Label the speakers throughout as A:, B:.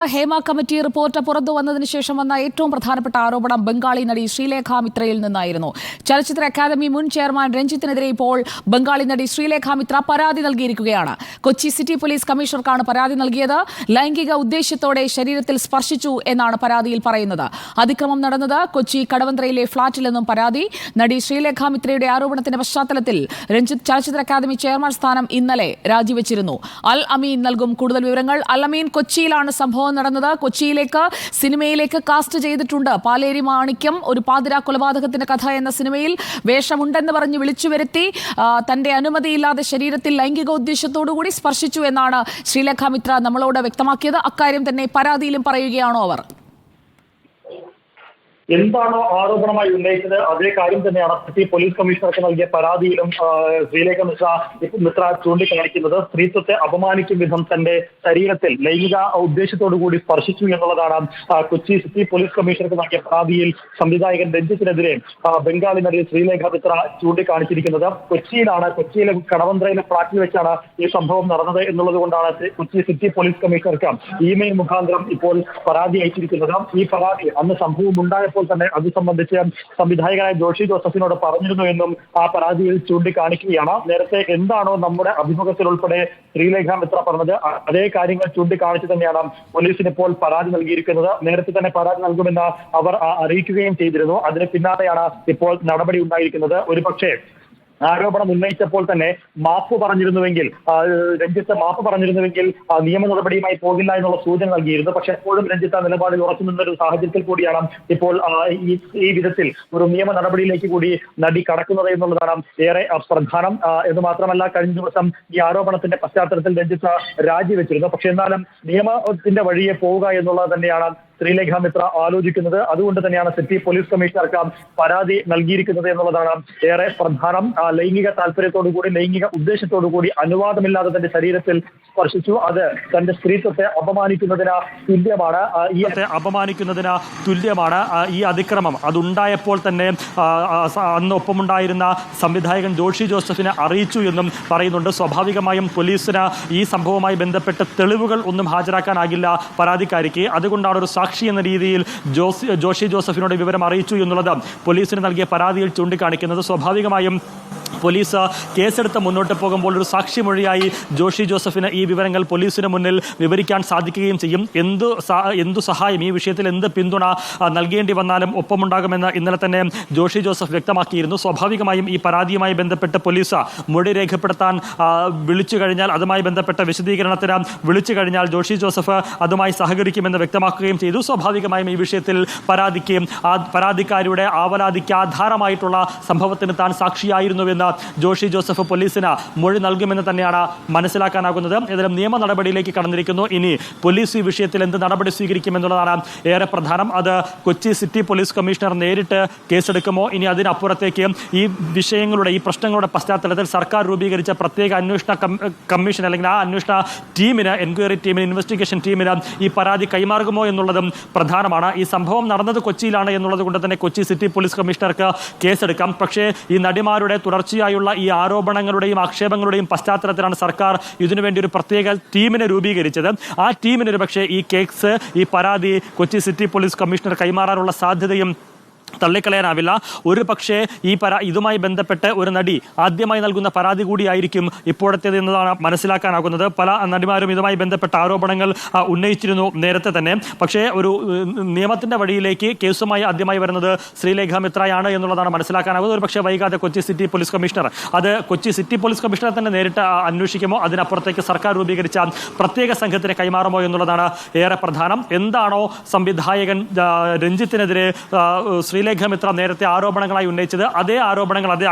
A: Hema committee report പുറത്തു വന്നതിന് ശേഷം വന്ന ഏറ്റവും പ്രധാനപ്പെട്ട ആരോപണം ബംഗാളി നടി ശ്രീലേഖ മിത്രയിൽ നിന്നായിരുന്നു. ചലച്ചിത്ര അക്കാദമി മുൻ ചെയർമാൻ രഞ്ജിത്തിനെതിരെ ഇപ്പോൾ ബംഗാളി നടി ശ്രീലേഖ മിത്ര പരാതി നൽകിയിരിക്കുകയാണ്. കൊച്ചി സിറ്റി പോലീസ് കമ്മീഷണർക്കാണ് പരാതി നൽകിയത്. ലൈംഗിക ഉദ്ദേശ്യത്തോടെ ശരീരത്തിൽ സ്പർശിച്ചു എന്നാണ് പരാതിയിൽ പറയുന്നത്. അതിക്രമം നടന്നത് കൊച്ചി കടവന്ത്രയിലെ ഫ്ളാറ്റിലെന്നും പരാതി. നടി ശ്രീലേഖ മിത്രയുടെ ആരോപണത്തിന്റെ പശ്ചാത്തലത്തിൽ രഞ്ജിത്ത് ചലച്ചിത്ര അക്കാദമി ചെയർമാൻ സ്ഥാനം ഇന്നലെ രാജിവെച്ചിരുന്നു. അൽ അമീൻ നൽകും കൂടുതൽ വിവരങ്ങൾ. അൽ അമീൻ, കൊച്ചിയിലാണ് സംഭവം നടന്നത്. കൊച്ചിയിലേക്ക് സിനിമയിലേക്ക് കാസ്റ്റ് ചെയ്തിട്ടുണ്ട്. പാലേരി മാണിക്യം ഒരു പാതിരാ കൊലപാതകത്തിന്റെ കഥ എന്ന സിനിമയിൽ വേഷമുണ്ടെന്ന് പറഞ്ഞ് വിളിച്ചു വരുത്തി തന്റെ അനുമതിയില്ലാതെ ശരീരത്തിൽ ലൈംഗികോദ്ദേശ്യത്തോടുകൂടി സ്പർശിച്ചു എന്നാണ് ശ്രീലേഖ മിത്ര നമ്മളോട് വ്യക്തമാക്കിയത്. അക്കാര്യം തന്നെ പരാതിയിലും പറയുകയാണോ അവർ?
B: എന്താണോ ആരോപണമായി ഉന്നയിച്ചത് അതേ കാര്യം തന്നെയാണ് സിറ്റി പോലീസ് കമ്മീഷണർക്ക് നൽകിയ പരാതിയിലും ശ്രീലേഖ മിത്ര ചൂണ്ടിക്കാണിക്കുന്നത്. സ്ത്രീത്വത്തെ അപമാനിക്കും വിധം തന്റെ ശരീരത്തിൽ ലൈംഗിക ഉദ്ദേശത്തോടുകൂടി സ്പർശിച്ചു എന്നുള്ളതാണ് കൊച്ചി സിറ്റി പോലീസ് കമ്മീഷണർക്ക് നൽകിയ പരാതിയിൽ സംവിധായകൻ രഞ്ജിത്തിനെതിരെ ബംഗാളി നടി ശ്രീലേഖ മിത്ര ചൂണ്ടിക്കാണിച്ചിരിക്കുന്നത്. കൊച്ചിയിലെ കടവന്ത്രയിലെ ഫ്ളാറ്റിൽ വെച്ചാണ് ഈ സംഭവം നടന്നത് എന്നുള്ളത് കൊണ്ടാണ് കൊച്ചി സിറ്റി പോലീസ് കമ്മീഷണർക്ക് ഇമെയിൽ മുഖാന്തരം ഇപ്പോൾ പരാതി അയച്ചിരിക്കുന്നത്. ഈ പരാതി അന്ന് സംഭവം ഉണ്ടായപ്പോൾ തന്നെ അത് സംബന്ധിച്ച് സംവിധായകനായ ജോഷി ജോസഫിനോട് പറഞ്ഞിരുന്നു എന്നും ആ പരാതിയിൽ ചൂണ്ടിക്കാണിക്കുകയാണ്. നേരത്തെ എന്താണോ നമ്മുടെ അഭിമുഖത്തിൽ ഉൾപ്പെടെ ശ്രീലേഖ മിത്ര പറഞ്ഞത് അതേ കാര്യങ്ങൾ ചൂണ്ടിക്കാണിച്ച് തന്നെയാണ് പോലീസിന് ഇപ്പോൾ പരാതി നൽകിയിരിക്കുന്നത്. നേരത്തെ തന്നെ പരാതി നൽകുമെന്ന് അവർ അറിയിക്കുകയും ചെയ്തിരുന്നു. അതിന് പിന്നാലെയാണ് ഇപ്പോൾ നടപടി ഉണ്ടായിരിക്കുന്നത്. ഒരുപക്ഷെ ആരോപണം ഉന്നയിച്ചപ്പോൾ തന്നെ രഞ്ജിത്ത് മാപ്പ് പറഞ്ഞിരുന്നുവെങ്കിൽ നിയമ നടപടിയുമായി പോകില്ല എന്നുള്ള സൂചന നൽകിയിരുന്നു. പക്ഷെ എപ്പോഴും രഞ്ജിത്ത് ആ നിലപാടിൽ ഉറച്ചു നിന്നൊരു സാഹചര്യത്തിൽ കൂടിയാണ് ഇപ്പോൾ ഈ വിധത്തിൽ ഒരു നിയമ നടപടിയിലേക്ക് കൂടി നടി കടക്കുന്നത് എന്നുള്ളതാണ് ഏറെ പ്രധാനം. എന്ന് മാത്രമല്ല, കഴിഞ്ഞ ദിവസം ഈ ആരോപണത്തിന്റെ പശ്ചാത്തലത്തിൽ രഞ്ജിത്ത് രാജിവെച്ചിരുന്നു. പക്ഷെ എന്നാലും നിയമത്തിന്റെ വഴിയെ പോവുക എന്നുള്ളത് തന്നെയാണ് ശ്രീലേഖ മിത്ര ആലോചിക്കുന്നത്. അതുകൊണ്ട് തന്നെയാണ് സിറ്റി പോലീസ് കമ്മീഷണർക്ക് പരാതി നൽകിയിരിക്കുന്നത് എന്നുള്ളതാണ് ഏറെ പ്രധാനം. ലൈംഗിക താല്പര്യത്തോടുകൂടി ലൈംഗിക ഉദ്ദേശത്തോടുകൂടി അനുവാദമില്ലാതെ തന്റെ ശരീരത്തിൽ സ്പർശിച്ചു. അത് തന്റെ സ്ത്രീത്വത്തെ അപമാനിക്കുന്നതിന് തുല്യമാണ്. ഈ അതിക്രമം അതുണ്ടായപ്പോൾ തന്നെ അന്ന് ഒപ്പമുണ്ടായിരുന്ന സംവിധായകൻ ജോഷി ജോസഫിനെ അറിയിച്ചു എന്നും പറയുന്നുണ്ട്. സ്വാഭാവികമായും പോലീസിന് ഈ സംഭവവുമായി ബന്ധപ്പെട്ട് തെളിവുകൾ ഒന്നും ഹാജരാക്കാനാകില്ല പരാതിക്കാരിക്ക്. അതുകൊണ്ടാണ് ഒരു സാക്ഷി എന്ന രീതിയിൽ ജോഷി ജോസഫിനോട് വിവരം അറിയിച്ചു എന്നുള്ളത് പോലീസിന് നൽകിയ പരാതിയിൽ ചൂണ്ടിക്കാണിക്കുന്നത്. സ്വാഭാവികമായും പോലീസ് കേസെടുത്ത് മുന്നോട്ട് പോകുമ്പോൾ ഒരു സാക്ഷിമൊഴിയായി ജോഷി ജോസഫിന് ഈ വിവരങ്ങൾ പോലീസിന് മുന്നിൽ വിവരിക്കാൻ സാധിക്കുകയും ചെയ്യും. എന്തു സഹായം, ഈ വിഷയത്തിൽ എന്ത് പിന്തുണ നൽകേണ്ടി വന്നാലും ഒപ്പമുണ്ടാകുമെന്ന് ഇന്നലെ തന്നെ ജോഷി ജോസഫ് വ്യക്തമാക്കിയിരുന്നു. സ്വാഭാവികമായും ഈ പരാതിയുമായി ബന്ധപ്പെട്ട് പോലീസ് മൊഴി രേഖപ്പെടുത്താൻ വിളിച്ചു കഴിഞ്ഞാൽ, അതുമായി ബന്ധപ്പെട്ട വിശദീകരണത്തിന് വിളിച്ചു കഴിഞ്ഞാൽ ജോഷി ജോസഫ് അതുമായി സഹകരിക്കുമെന്ന് വ്യക്തമാക്കുകയും ചെയ്തു. സ്വാഭാവികമായും ഈ വിഷയത്തിൽ പരാതിക്കാരിയുടെ ആവലാതിക്ക് ആധാരമായിട്ടുള്ള സംഭവത്തിന് താൻ സാക്ഷിയായിരുന്നുവെന്ന് ജോഷി ജോസഫ് പോലീസിന് മൊഴി നൽകുമെന്ന് തന്നെയാണ് മനസ്സിലാക്കാനാകുന്നത്. ഏതായാലും നിയമ നടപടിയിലേക്ക് കടന്നിരിക്കുന്നു. ഇനി പോലീസ് ഈ വിഷയത്തിൽ എന്ത് നടപടി സ്വീകരിക്കുമെന്നുള്ളതാണ് ഏറെ പ്രധാനം. അത് കൊച്ചി സിറ്റി പോലീസ് കമ്മീഷണർ നേരിട്ട് കേസെടുക്കുമോ, ഇനി അതിനപ്പുറത്തേക്ക് ഈ വിഷയങ്ങളുടെ, ഈ പ്രശ്നങ്ങളുടെ പശ്ചാത്തലത്തിൽ സർക്കാർ രൂപീകരിച്ച പ്രത്യേക അന്വേഷണ കമ്മീഷൻ അല്ലെങ്കിൽ ആ അന്വേഷണ ടീമിന്, എൻക്വയറി ടീമിന്, ഇൻവെസ്റ്റിഗേഷൻ ടീമിന് ഈ പരാതി കൈമാറുമോ എന്നുള്ളതും പ്രധാനമാണ്. ഈ സംഭവം നടന്നത് കൊച്ചിയിലാണ് എന്നുള്ളത് കൊണ്ട് തന്നെ കൊച്ചി സിറ്റി പോലീസ് കമ്മീഷണർക്ക് കേസെടുക്കാം. പക്ഷേ ഈ നടിമാരുടെ തുടർച്ചയായുള്ള ഈ ആരോപണങ്ങളുടെയും ആക്ഷേപങ്ങളുടെയും പശ്ചാത്തലത്തിലാണ് സർക്കാർ ഇതിനുവേണ്ടി ഒരു പ്രത്യേക ടീമിനെ രൂപീകരിച്ചത്. ആ ടീമിന് ഒരു പക്ഷേ ഈ പരാതി കൊച്ചി സിറ്റി പോലീസ് കമ്മീഷണർ കൈമാറാനുള്ള സാധ്യതയും തള്ളിക്കളയാനാവില്ല. ഒരു പക്ഷേ ഇതുമായി ബന്ധപ്പെട്ട് ഒരു നടി ആദ്യമായി നൽകുന്ന പരാതി കൂടിയായിരിക്കും ഇപ്പോഴത്തേത് എന്നതാണ് മനസ്സിലാക്കാനാകുന്നത്. പല നടിമാരും ഇതുമായി ബന്ധപ്പെട്ട ആരോപണങ്ങൾ ഉന്നയിച്ചിരുന്നു നേരത്തെ തന്നെ. പക്ഷേ ഒരു നിയമത്തിൻ്റെ വഴിയിലേക്ക് കേസുമായി ആദ്യമായി വരുന്നത് ശ്രീലേഖ മിത്രയാണ് എന്നുള്ളതാണ് മനസ്സിലാക്കാനാകുന്നത്. ഒരു പക്ഷേ വൈകാതെ Kochi city police commissioner Kochi city police commissioner തന്നെ നേരിട്ട് അന്വേഷിക്കുമോ, അതിനപ്പുറത്തേക്ക് സർക്കാർ രൂപീകരിച്ച പ്രത്യേക സംഘത്തിന് കൈമാറുമോ എന്നുള്ളതാണ് ഏറെ പ്രധാനം. എന്താണോ സംവിധായകൻ രഞ്ജിത്തിനെതിരെ ശ്രീലേഖ മിത്ര നേരത്തെ ആരോപണങ്ങളായി ഉന്നയിച്ചത്, അതേ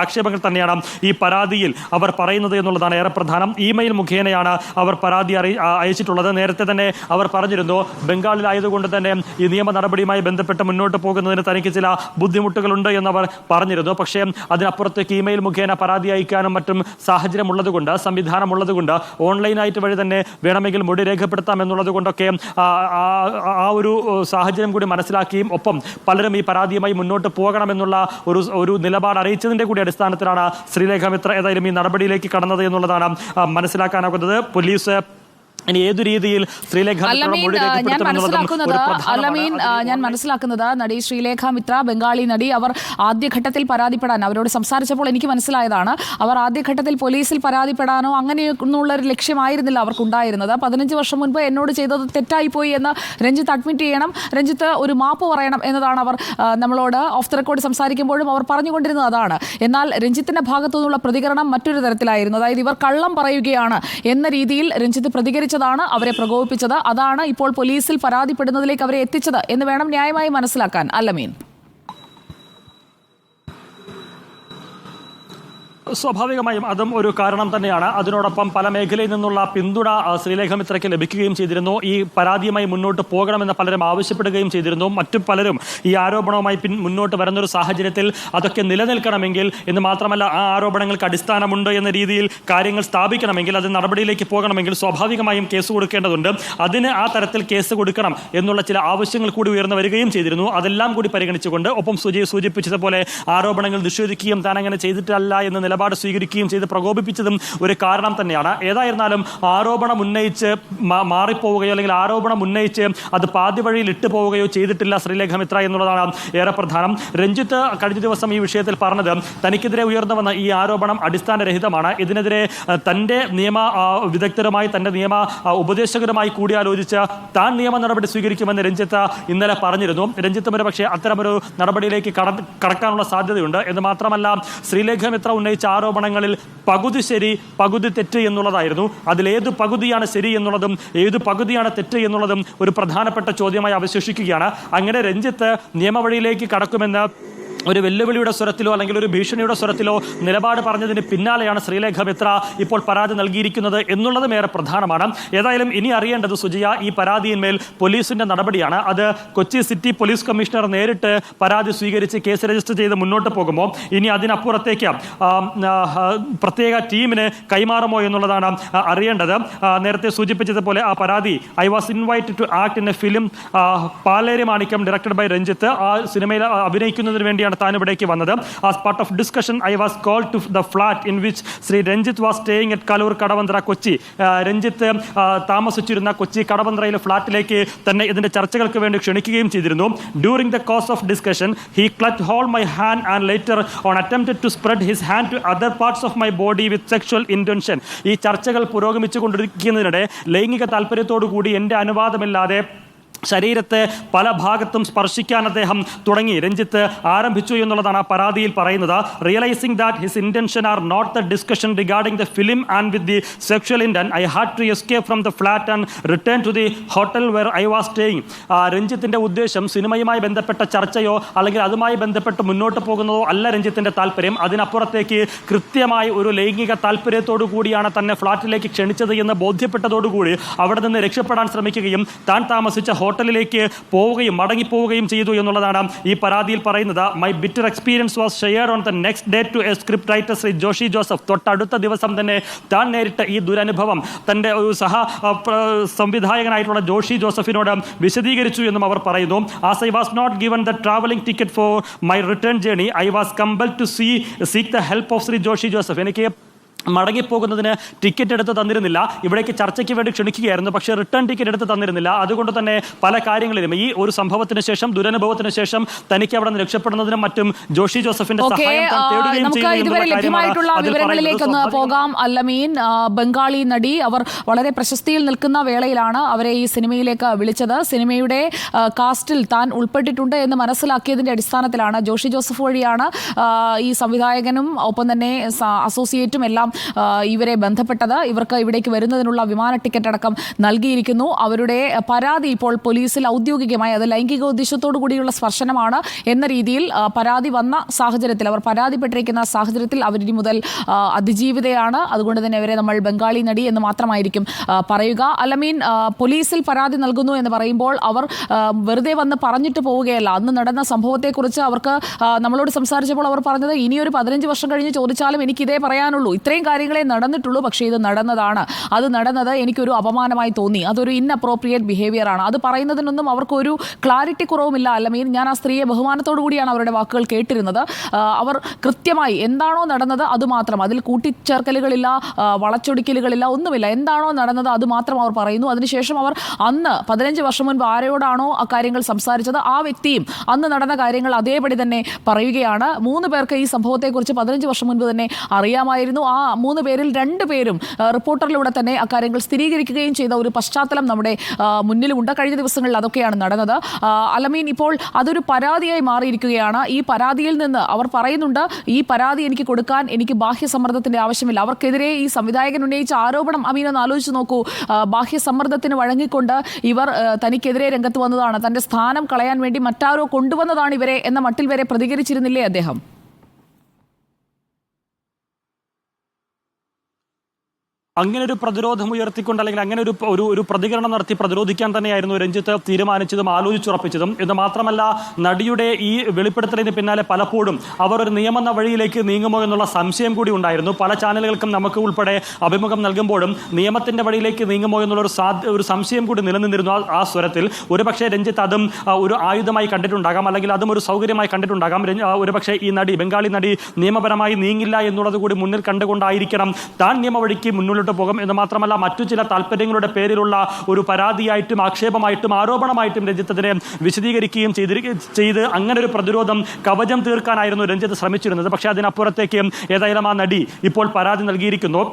B: ആക്ഷേപങ്ങൾ തന്നെയാണ് ഈ പരാതിയിൽ അവർ പറയുന്നത് എന്നുള്ളതാണ് ഏറെ പ്രധാനം. ഇമെയിൽ മുഖേനയാണ് അവർ പരാതി അയച്ചിട്ടുള്ളത്. നേരത്തെ തന്നെ അവർ പറഞ്ഞിരുന്നു, ബംഗാളിലായതുകൊണ്ട് തന്നെ ഈ നിയമ നടപടിയുമായി ബന്ധപ്പെട്ട് മുന്നോട്ട് പോകുന്നതിന് തനിക്ക് ചില ബുദ്ധിമുട്ടുകളുണ്ട് എന്നവർ പറഞ്ഞിരുന്നു. പക്ഷേ അതിനപ്പുറത്തേക്ക് ഇമെയിൽ മുഖേന പരാതി അയക്കാനും മറ്റും സാഹചര്യമുള്ളതുകൊണ്ട്, സംവിധാനമുള്ളതുകൊണ്ട്, ഓൺലൈനായിട്ട് വഴി തന്നെ വേണമെങ്കിൽ മൊഴി രേഖപ്പെടുത്താം എന്നുള്ളത് കൊണ്ടൊക്കെ ആ ഒരു സാഹചര്യം കൂടി മനസ്സിലാക്കിയും ഒപ്പം പലരും ഈ പരാതിയുമായി മുന്നോട്ട് പോകണമെന്നുള്ള ഒരു നിലപാട് അറിയിച്ചതിൻ്റെ കൂടി അടിസ്ഥാനത്തിലാണ് ശ്രീലേഖ മിത്ര ഏതായാലും ഈ നടപടിയിലേക്ക് കടന്നത് എന്നുള്ളതാണ് മനസ്സിലാക്കാനാകുന്നത്. പോലീസ് ഇനി ഏതു രീതിയിൽ ശ്രീലേഖ
A: ഞാൻ മനസ്സിലാക്കുന്നത് നടി ശ്രീലേഖ മിത്ര ബംഗാളി നടി അവർ ആദ്യഘട്ടത്തിൽ പരാതിപ്പെടാൻ അവരോട് സംസാരിച്ചപ്പോൾ എനിക്ക് മനസ്സിലായതാണ് അവർ ആദ്യഘട്ടത്തിൽ പോലീസിൽ പരാതിപ്പെടാനോ അങ്ങനെയൊന്നുള്ള ഒരു ലക്ഷ്യമായിരുന്നില്ല അവർക്കുണ്ടായിരുന്നത്. 15 വർഷം മുൻപ് എന്നോട് ചെയ്തത് തെറ്റായിപ്പോയി എന്ന് രഞ്ജിത്ത് അഡ്മിറ്റ് ചെയ്യണം, രഞ്ജിത്ത് ഒരു മാപ്പ് പറയണം എന്നതാണ് അവർ നമ്മളോട് ഓഫ് ദ റെക്കോർഡ് സംസാരിക്കുമ്പോഴും അവർ പറഞ്ഞുകൊണ്ടിരുന്നത് അതാണ്. എന്നാൽ രഞ്ജിത്തിന്റെ ഭാഗത്തു നിന്നുള്ള പ്രതികരണം മറ്റൊരു തരത്തിലായിരുന്നു. അതായത് ഇവർ കള്ളം പറയുകയാണ് എന്ന രീതിയിൽ രഞ്ജിത്ത് പ്രതികരിച്ചതാണ് അവരെ പ്രകോപിപ്പിച്ചത്. അതാണ് ഇപ്പോൾ പോലീസിൽ പരാതിപ്പെടുന്നതിലേക്ക് അവരെ എത്തിച്ചത് എന്ന് വേണം ന്യായമായി മനസ്സിലാക്കാൻ. അല്ലമീൻ,
B: സ്വാഭാവികമായും അതും ഒരു കാരണം തന്നെയാണ്. അതിനോടൊപ്പം പല മേഖലയിൽ നിന്നുള്ള പിന്തുണ ശ്രീലേഖ മിത്രയ്ക്ക് ലഭിക്കുകയും ചെയ്തിരുന്നു. ഈ പരാതിയുമായി മുന്നോട്ട് പോകണമെന്ന് പലരും ആവശ്യപ്പെടുകയും ചെയ്തിരുന്നു. മറ്റു പലരും ഈ ആരോപണവുമായി മുന്നോട്ട് വരുന്നൊരു സാഹചര്യത്തിൽ അതൊക്കെ നിലനിൽക്കണമെങ്കിൽ എന്ന് മാത്രമല്ല ആ ആരോപണങ്ങൾക്ക് അടിസ്ഥാനമുണ്ട് എന്ന രീതിയിൽ കാര്യങ്ങൾ സ്ഥാപിക്കണമെങ്കിൽ അത് നടപടിയിലേക്ക് പോകണമെങ്കിൽ സ്വാഭാവികമായും കേസ് കൊടുക്കേണ്ടതുണ്ട്. അതിന് ആ തരത്തിൽ കേസ് കൊടുക്കണം എന്നുള്ള ചില ആവശ്യങ്ങൾ കൂടി ഉയർന്നു വരികയും ചെയ്തിരുന്നു. അതെല്ലാം കൂടി പരിഗണിച്ചുകൊണ്ട് ഒപ്പം സൂചിപ്പിച്ചതുപോലെ ആരോപണങ്ങൾ നിഷേധിക്കുകയും താൻ അങ്ങനെ ചെയ്തിട്ടല്ല എന്ന നിലപാട് സ്വീകരിക്കുകയും ചെയ്ത് പ്രകോപിപ്പിച്ചതും ഒരു കാരണം തന്നെയാണ്. ഏതായിരുന്നാലും ആരോപണം ഉന്നയിച്ച് മാറിപ്പോവുകയോ അല്ലെങ്കിൽ ആരോപണം ഉന്നയിച്ച് അത് പാതി വഴിയിൽ ഇട്ടു പോവുകയോ ചെയ്തിട്ടില്ല ശ്രീലേഖ മിത്ര എന്നുള്ളതാണ് ഏറെ പ്രധാനം. രഞ്ജിത്ത് കഴിഞ്ഞ ദിവസം ഈ വിഷയത്തിൽ പറഞ്ഞത് തനിക്കെതിരെ ഉയർന്നു വന്ന ഈ ആരോപണം അടിസ്ഥാനരഹിതമാണ്. ഇതിനെതിരെ തൻ്റെ നിയമ വിദഗ്ധരുമായി തൻ്റെ നിയമ ഉപദേശകരുമായി കൂടിയാലോചിച്ച് താൻ നിയമ നടപടി സ്വീകരിക്കുമെന്ന് രഞ്ജിത്ത് ഇന്നലെ പറഞ്ഞിരുന്നു. രഞ്ജിത്ത് ഒരു പക്ഷേ അത്തരമൊരു നടപടിയിലേക്ക് കടക്കാനുള്ള സാധ്യതയുണ്ട്. എന്ന് മാത്രമല്ല ശ്രീലേഖ മിത്ര ഉന്നയിച്ച ആരോപണങ്ങളിൽ പകുതി ശരി പകുതി തെറ്റ് എന്നുള്ളതായിരുന്നു. അതിലേത് പകുതിയാണ് ശരി എന്നുള്ളതും ഏത് പകുതിയാണ് തെറ്റ് എന്നുള്ളതും ഒരു പ്രധാനപ്പെട്ട ചോദ്യമായി അവശേഷിക്കുകയാണ്. അങ്ങനെ രഞ്ജിത്ത് നിയമവഴിയിലേക്ക് കടക്കുമെന്ന് ഒരു വെല്ലുവിളിയുടെ സ്വരത്തിലോ അല്ലെങ്കിൽ ഒരു ഭീഷണിയുടെ സ്വരത്തിലോ നിലപാട് പറഞ്ഞതിന് പിന്നാലെയാണ് ശ്രീലേഖ മിത്ര ഇപ്പോൾ പരാതി നൽകിയിരിക്കുന്നത് എന്നുള്ളതും ഏറെ പ്രധാനമാണ്. ഏതായാലും ഇനി അറിയേണ്ടത് സുജിയ, ഈ പരാതിയിന്മേൽ പോലീസിന്റെ നടപടിയാണ്. അത് കൊച്ചി സിറ്റി പോലീസ് കമ്മീഷണർ നേരിട്ട് പരാതി സ്വീകരിച്ച് കേസ് രജിസ്റ്റർ ചെയ്ത് മുന്നോട്ട് പോകുമോ, ഇനി അതിനപ്പുറത്തേക്ക് പ്രത്യേക ടീമിന് കൈമാറുമോ എന്നുള്ളതാണ് അറിയേണ്ടത്. നേരത്തെ സൂചിപ്പിച്ചതുപോലെ ആ പരാതി I was invited to act in a film Paleri Manikyam directed by Ranjith. ആ സിനിമയിൽ അഭിനയിക്കുന്നതിന് വേണ്ടിയാണ് താൻ ഇവിടേക്ക് വന്നത്. As part of discussion I was called to the flat in which Shri Ranjith was staying at Kaloor Kadavanthra Kochi. Ranjith താമസിച്ചിരുന്ന കൊച്ചി കടവന്ത്രയിലെ ഫ്ലാറ്റിലേക്ക് തന്നെ ഇതിന്റെ ചർച്ചകൾക്ക് വേണ്ടി ക്ഷണിക്കുകയും ചെയ്തിരുന്നു. During the course of discussion he clutch hold my hand and later on attempted to spread his hand to other parts of my body with sexual intention. ഈ ചർച്ചകൾ പുരോഗമിച്ചു കൊണ്ടിരിക്കുന്നതിനിടെ ലൈംഗിക താല്പര്യത്തോടു കൂടി എൻ്റെ അനുവാദമില്ലാതെ ശരീരത്തെ പല ഭാഗത്തും സ്പർശിക്കാൻ അദ്ദേഹം തുടങ്ങി, രഞ്ജിത്ത് ആരംഭിച്ചു എന്നുള്ളതാണ് ആ പരാതിയിൽ പറയുന്നത്. Realising that his intention are not the discussion regarding the film and with the sexual intent I had to escape from the flat and return to the hotel where I was staying. രഞ്ജിത്തിന്റെ ഉദ്ദേശം സിനിമയുമായി ബന്ധപ്പെട്ട ചർച്ചയോ അല്ലെങ്കിൽ അതുമായി ബന്ധപ്പെട്ട് മുന്നോട്ട് പോകുന്നതോ അല്ല രഞ്ജിത്തിന്റെ താല്പര്യം. അതിനപ്പുറത്തേക്ക് കൃത്യമായി ഒരു ലൈംഗിക താല്പര്യത്തോടു കൂടിയാണ് തന്നെ ഫ്ലാറ്റിലേക്ക് ക്ഷണിച്ചത് എന്ന് ബോധ്യപ്പെട്ടതോടുകൂടി അവിടെ നിന്ന് രക്ഷപ്പെടാൻ ശ്രമിക്കുകയും താൻ താമസിച്ച ഹോട്ടലിലേക്ക് പോവുകയും മടങ്ങിപ്പോവുകയും ചെയ്തു എന്നുള്ളതാണ് ഈ പരാതിയിൽ പറയുന്നത്. My bitter experience was shared on the next day to a script writer Shri Joshi Joseph. തൊട്ടടുത്ത ദിവസം തന്നെ താൻ നേരിട്ട ഈ ദുരനുഭവം തൻ്റെ ഒരു സംവിധായകനായിട്ടുള്ള ജോഷി ജോസഫിനോട് വിശദീകരിച്ചു എന്നും അവർ പറയുന്നു. As I was not given the travelling ticket for my return journey I was compelled to seek the help of Shri Joshi Joseph. എനിക്ക് മടങ്ങിപ്പോകുന്നതിന് ടിക്കറ്റ് എടുത്ത് തന്നിരുന്നില്ല. ഇവിടേക്ക് ചർച്ചയ്ക്ക് വേണ്ടി ക്ഷണിക്കുകയായിരുന്നു, പക്ഷേ റിട്ടേൺ ടിക്കറ്റ് എടുത്ത് തന്നിരുന്നില്ല. അതുകൊണ്ട് തന്നെ പല കാര്യങ്ങളിലും ഈ ഒരു സംഭവത്തിന് ശേഷം ദുരനുഭവത്തിന് ശേഷം തനിക്ക് അവിടെ നിന്ന് രക്ഷപ്പെടുന്നതിനും മറ്റും ജോഷി ജോസഫിന്റെ സഹായം
A: നമുക്ക് ഇതുവരെ ലഭ്യമായിട്ടുള്ള വിവരങ്ങളിലേക്കൊന്ന് പോകാം. അല്ലമീൻ, ബംഗാളി നടി അവർ വളരെ പ്രശസ്തിയിൽ നിൽക്കുന്ന വേളയിലാണ് അവരെ ഈ സിനിമയിലേക്ക് വിളിച്ചത്. സിനിമയുടെ കാസ്റ്റിൽ താൻ ഉൾപ്പെട്ടിട്ടുണ്ട് എന്ന് മനസ്സിലാക്കിയതിന്റെ അടിസ്ഥാനത്തിലാണ് ജോഷി ജോസഫ് വഴിയാണ് ഈ സംവിധായകനും ഒപ്പം തന്നെ അസോസിയേറ്റും എല്ലാം ഇവരെ ബന്ധപ്പെട്ടത്. ഇവർക്ക് ഇവിടേക്ക് വരുന്നതിനുള്ള വിമാന ടിക്കറ്റ് അടക്കം നൽകിയിരിക്കുന്നു. അവരുടെ പരാതി ഇപ്പോൾ പോലീസിൽ ഔദ്യോഗികമായി അത് ലൈംഗികോദ്ദേശത്തോടു കൂടിയുള്ള സ്പർശനമാണ് എന്ന രീതിയിൽ പരാതി വന്ന സാഹചര്യത്തിൽ, അവർ പരാതിപ്പെട്ടിരിക്കുന്ന സാഹചര്യത്തിൽ അവരിനി മുതൽ അതിജീവിതയാണ്. അതുകൊണ്ട് തന്നെ അവരെ നമ്മൾ ബംഗാളി നടി എന്ന് മാത്രമായിരിക്കും പറയുക. അല്ലമീൻ, പോലീസിൽ പരാതി നൽകുന്നു എന്ന് പറയുമ്പോൾ അവർ വെറുതെ വന്ന് പറഞ്ഞിട്ട് പോവുകയല്ല. അന്ന് നടന്ന സംഭവത്തെക്കുറിച്ച് അവർക്ക് നമ്മളോട് സംസാരിച്ചപ്പോൾ അവർ പറഞ്ഞത് ഇനിയൊരു 15 വർഷം കഴിഞ്ഞ് ചോദിച്ചാലും എനിക്കിതേ പറയാനുള്ളൂ. ഇത്രയും കാര്യങ്ങളെ നടന്നിട്ടുള്ളൂ. പക്ഷേ ഇത് നടന്നതാണ്. അത് നടന്നത് എനിക്കൊരു അപമാനമായി തോന്നി. അതൊരു ഇൻഅപ്രോപ്രിയേറ്റ് ബിഹേവിയർ ആണ്. അത് പറയുന്നതിനൊന്നും അവർക്കൊരു ക്ലാരിറ്റി കുറവുമില്ല. അല്ലമീൻ, ഞാൻ ആ സ്ത്രീയെ ബഹുമാനത്തോടു കൂടിയാണ് അവരുടെ വാക്കുകൾ കേട്ടിരുന്നത്. അവർ കൃത്യമായി എന്താണോ നടന്നത് അത് മാത്രം, അതിൽ കൂട്ടിച്ചേർക്കലുകളില്ല, വളച്ചൊടിക്കലുകളില്ല, ഒന്നുമില്ല. എന്താണോ നടന്നത് അത് മാത്രം അവർ പറയുന്നു. അതിനുശേഷം അവർ അന്ന് 15 വർഷം മുൻപ് ആരോടാണോ ആ കാര്യങ്ങൾ സംസാരിച്ചത് ആ വ്യക്തിയും അന്ന് നടന്ന കാര്യങ്ങൾ അതേപടി തന്നെ പറയുകയാണ്. 3 പേർക്ക് ഈ സംഭവത്തെക്കുറിച്ച് 15 വർഷം മുൻപ് തന്നെ അറിയാമായിരുന്നു. ആ 3 പേരിൽ 2 പേരും റിപ്പോർട്ടറിലൂടെ തന്നെ അക്കാര്യങ്ങൾ സ്ഥിരീകരിക്കുകയും ചെയ്ത ഒരു പശ്ചാത്തലം നമ്മുടെ മുന്നിലുണ്ട്. കഴിഞ്ഞ ദിവസങ്ങളിൽ അതൊക്കെയാണ് നടന്നത്. അലമീൻ, ഇപ്പോൾ അതൊരു പരാതിയായി മാറിയിരിക്കുകയാണ്. ഈ പരാതിയിൽ നിന്ന് അവർ പറയുന്നുണ്ട്, ഈ പരാതി എനിക്ക് കൊടുക്കാൻ എനിക്ക് ബാഹ്യസമ്മർദ്ദത്തിന്റെ ആവശ്യമില്ല. അവർക്കെതിരെ ഈ സംവിധായകൻ ഉന്നയിച്ച ആരോപണം അമീൻ ഒന്ന് ആലോചിച്ച് നോക്കൂ. ബാഹ്യസമ്മർദ്ദത്തിന് വഴങ്ങിക്കൊണ്ട് ഇവർ തനിക്കെതിരെ രംഗത്ത് വന്നതാണ്, തന്റെ സ്ഥാനം കളയാൻ വേണ്ടി മറ്റാരോ കൊണ്ടുവന്നതാണ് ഇവരെ എന്ന മട്ടിൽ വരെ പ്രതികരിച്ചിരുന്നില്ലേ അദ്ദേഹം?
B: അങ്ങനെ ഒരു പ്രതിരോധം ഉയർത്തിക്കൊണ്ട് അല്ലെങ്കിൽ അങ്ങനെ ഒരു പ്രതികരണം നടത്തി പ്രതിരോധിക്കാൻ തന്നെയായിരുന്നു രഞ്ജിത്ത് തീരുമാനിച്ചതും ആലോചിച്ചുറപ്പിച്ചതും. ഇത് മാത്രമല്ല, നടിയുടെ ഈ വെളിപ്പെടുത്തലിന് പിന്നാലെ പലപ്പോഴും അവർ ഒരു നിയമ വഴിയിലേക്ക് നീങ്ങുമോ എന്നുള്ള സംശയം കൂടി ഉണ്ടായിരുന്നു. പല ചാനലുകൾക്കും നമുക്ക് ഉൾപ്പെടെ അഭിമുഖം നൽകുമ്പോഴും നിയമത്തിന്റെ വഴിയിലേക്ക് നീങ്ങുമോ എന്നുള്ള ഒരു സംശയം കൂടി നിലനിന്നിരുന്നു ആ സ്വരത്തിൽ. ഒരുപക്ഷെ രഞ്ജിത്ത് അതും ഒരു ആയുധമായി കണ്ടിട്ടുണ്ടാകാം, അല്ലെങ്കിൽ അതും ഒരു സൗകര്യമായി കണ്ടിട്ടുണ്ടാകാം. ഒരുപക്ഷെ ഈ നടി, ബംഗാളി നടി നിയമപരമായി നീങ്ങില്ല എന്നുള്ളത് കൂടി മുന്നിൽ കണ്ടുകൊണ്ടായിരിക്കണം താൻ നിയമവഴിക്ക് മുന്നോട്ട് പോകും എന്ന് മാത്രമല്ല, മറ്റു ചില താല്പര്യങ്ങളുടെ പേരിലുള്ള ഒരു പരാതിയായിട്ടും ആക്ഷേപമായിട്ടും ആരോപണമായിട്ടും രഞ്ജിത്തിനെ വിശദീകരിക്കുകയും ചെയ്ത് അങ്ങനെ ഒരു പ്രതിരോധം കവചം തീർക്കാനായിരുന്നു രഞ്ജിത്ത് ശ്രമിച്ചിരുന്നത്. പക്ഷേ അതിനപ്പുറത്തേക്ക് ഏതായാലും ആ നടി ഇപ്പോൾ പരാതി നൽകിയിരിക്കുന്നു.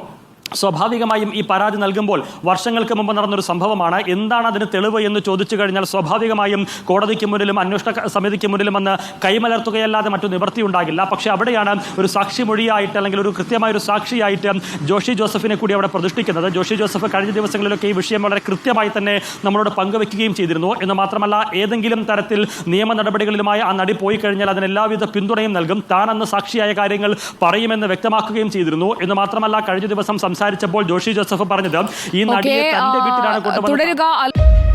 B: സ്വാഭാവികമായും ഈ പരാതി നൽകുമ്പോൾ വർഷങ്ങൾക്ക് മുമ്പ് നടന്നൊരു സംഭവമാണ്. എന്താണ് അതിന് തെളിവ് എന്ന് ചോദിച്ചു കഴിഞ്ഞാൽ സ്വാഭാവികമായും കോടതിക്ക് മുന്നിലും അന്വേഷണ സമിതിക്ക് മുന്നിലും വന്ന് കൈമലർത്തുകയല്ലാതെ മറ്റു നിവൃത്തിയുണ്ടാകില്ല. പക്ഷേ അവിടെയാണ് ഒരു സാക്ഷിമൊഴിയായിട്ട് അല്ലെങ്കിൽ ഒരു കൃത്യമായൊരു സാക്ഷിയായിട്ട് ജോഷി ജോസഫിനെ കൂടി അവിടെ പ്രതിഷ്ഠിക്കുന്നത്. ജോഷി ജോസഫ് കഴിഞ്ഞ ദിവസങ്ങളിലൊക്കെ ഈ വിഷയം വളരെ കൃത്യമായി തന്നെ നമ്മളോട് പങ്കുവെക്കുകയും ചെയ്തിരുന്നു. എന്ന് മാത്രമല്ല, ഏതെങ്കിലും തരത്തിൽ നിയമ നടപടികളിലുമായി ആ നടി പോയി കഴിഞ്ഞാൽ അതിന് എല്ലാവിധ പിന്തുണയും നൽകും, താൻ അന്ന് സാക്ഷിയായ കാര്യങ്ങൾ പറയുമെന്ന് വ്യക്തമാക്കുകയും ചെയ്തിരുന്നു. എന്ന് മാത്രമല്ല, കഴിഞ്ഞ ദിവസം സംസാരിച്ചപ്പോൾ ജോഷി ജോസഫ് പറഞ്ഞത് ഈ നടിയെ തന്റെ വീട്ടിലാണ് കൊണ്ടുവന്നത്.